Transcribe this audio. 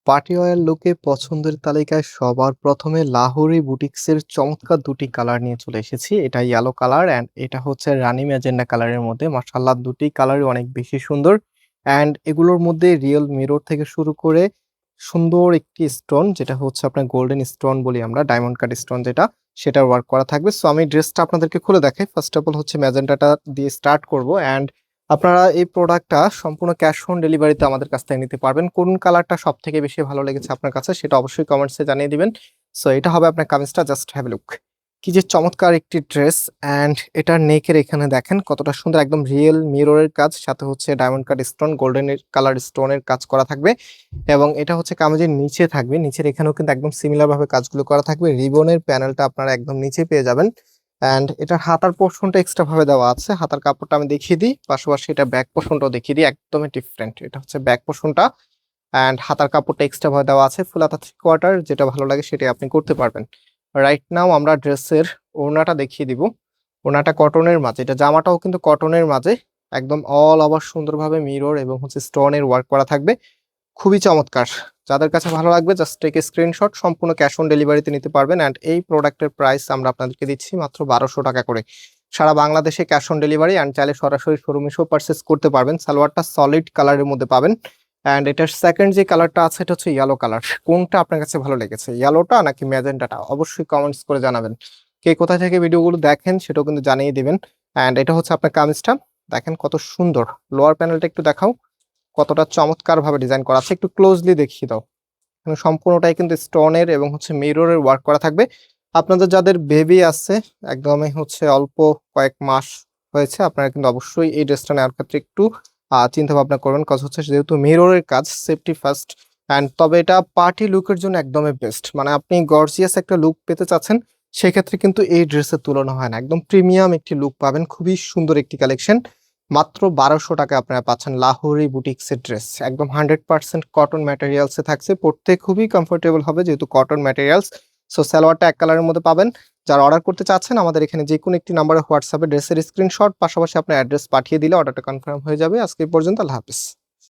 Party wear লুকে পছন্দের তালিকায় সবার প্রথমে লাহোরি বুটিক্সের চমৎকার দুটি কালার নিয়ে চলে এসেছি। এটা ইয়েলো কালার অ্যান্ড এটা হচ্ছে রানী ম্যাজেন্টা কালারের মধ্যে। মাশাআল্লাহ, দুটি কালারই অনেক বেশি সুন্দর। অ্যান্ড এগুলোর মধ্যে রিয়েল মিরর থেকে শুরু করে সুন্দর একটি স্টোন, যেটা হচ্ছে আপনার গোল্ডেন স্টোন বলি আমরা, ডায়মন্ড কাট স্টোন যেটা, সেটার ওয়ার্ক করা থাকবে। সো আমি ড্রেসটা আপনাদেরকে খুলে দেখাই। ফার্স্ট অফ অল হচ্ছে ম্যাজেন্টাটা দিয়ে স্টার্ট করব। অ্যান্ড আপনারা এই প্রোডাক্টটা সম্পূর্ণ ক্যাশ অন ডেলিভারিতে আমাদের কাছ থেকে নিতে পারবেন। কোন কালারটা সব থেকে বেশি ভালো লেগেছে আপনার কাছে সেটা অবশ্যই কমেন্টসে জানিয়ে দিবেন। সো এটা হবে আপনার কামিজটা, জাস্ট হ্যাভ এ লুক। কি যে চমৎকার একটি ড্রেস! অ্যান্ড এটার নেকের এখানে দেখেন কতটা সুন্দর, একদম রিয়েল মিররের কাজ, সাথে হচ্ছে diamond cut stone, golden colour স্টোনের কাজ করা থাকবে। এবং এটা হচ্ছে কামিজের নিচে থাকবে, নিচের এখানেও কিন্তু একদম সিমিলার ভাবে কাজগুলো করা থাকবে। রিবনের প্যানেলটা আপনারা একদম নিচে পেয়ে যাবেন। অ্যান্ড এটার হাতার পোর্শনটা এক্সট্রা ভাবে দেওয়া আছে। হাতার কাপড়টা আমি দেখিয়ে দিই, পাশাপাশি এটা ব্যাক পোর্শনটাও দেখিয়ে দিই, একদমই ডিফারেন্ট। এটা হচ্ছে ব্যাক পোর্শনটা, অ্যান্ড হাতার কাপড়টা এক্সট্রা ভাবে দেওয়া আছে। ফুল হাতা 3/4, যেটা ভালো লাগে সেটাই আপনি করতে পারবেন। রাইট নাও আমরা ড্রেসের ওড়নাটা দেখিয়ে দিব। ওড়নাটা কটনের মাঝে, এটা জামাটাও কিন্তু কটনের মাঝে, একদম অল ওভার সুন্দরভাবে মিরর এবং হচ্ছে স্টোনের ওয়ার্ক করা থাকবে। খুবই চমৎকার! যাদের কাছে ভালো লাগবে জাস্ট টেক এ স্ক্রিনশট, সম্পূর্ণ ক্যাশ অন ডেলিভারিতে নিতে পারবেন। অ্যান্ড এই প্রোডাক্টের প্রাইস আমরা আপনাদেরকে দিচ্ছি মাত্র 1200 টাকা করে। সারা বাংলাদেশে ক্যাশ অন ডেলিভারি, অ্যান্ড চাইলে সরাসরি শোরুমে এসেও পারচেস করতে পারবেন। সালোয়ারটা সলিড কালারের মধ্যে পাবেন। অ্যান্ড এটার সেকেন্ড যে কালারটা আছে এটা হচ্ছে ইয়েলো কালার। কোনটা আপনার কাছে ভালো লেগেছে, ইয়েলোটা নাকি ম্যাজেন্টাটা? অবশ্যই কমেন্টস করে জানাবেন। কে কোথা থেকে ভিডিওগুলো দেখেন সেটাও কিন্তু জানিয়ে দিবেন। অ্যান্ড এটা হচ্ছে আপনার কামিজটা, দেখেন কত সুন্দর। লোয়ার প্যানেলটা একটু দেখাও, কতটা চমৎকার ভাবে ডিজাইন করা আছে, একটু ক্লোজলি দেখিয়ে দাও। সম্পূর্ণটাই কিন্তু স্টোনের এবং হচ্ছে মিররের ওয়ার্ক করা থাকবে। আপনাদের যাদের বেবি আছে, একদমই হচ্ছে অল্প কয়েক মাস হয়েছে, আপনারা কিন্তু অবশ্যই এই ড্রেসটা নেওয়ার ক্ষেত্রে একটু চিন্তা ভাবনা করবেন, কাজ হচ্ছে যেহেতু মিররের কাজ, সেফটি ফার্স্ট। অ্যান্ড তবে এটা পার্টি লুকের জন্য একদমই বেস্ট। মানে আপনি গর্জিয়াস একটা লুক পেতে চাচ্ছেন, সেক্ষেত্রে কিন্তু এই ড্রেসের তুলনা হয় না। একদম প্রিমিয়াম একটি লুক পাবেন, খুবই সুন্দর একটি কালেকশন। মাত্র 1200 টাকায় আপনারা পাচ্ছেন লাহোরি বুটিক্সের ড্রেস। একদম 100% কটন ম্যাটেরিয়ালসে থাকছে, পড়তে খুবই কমফোর্টেবল হবে যেহেতু কটন ম্যাটেরিয়ালস। সো সালোয়ারটা এক কালারের মধ্যে পাবেন। যারা অর্ডার করতে চাচ্ছেন আমাদের এখানে যে কোনো একটি নাম্বারে হোয়াটসঅ্যাপে ড্রেসের স্ক্রিনশট পাশাপাশি আপনার অ্যাড্রেস পাঠিয়ে দিলে অর্ডারটা কনফার্ম হয়ে যাবে। আজকে এই পর্যন্ত, আল্লাহ হাফেজ।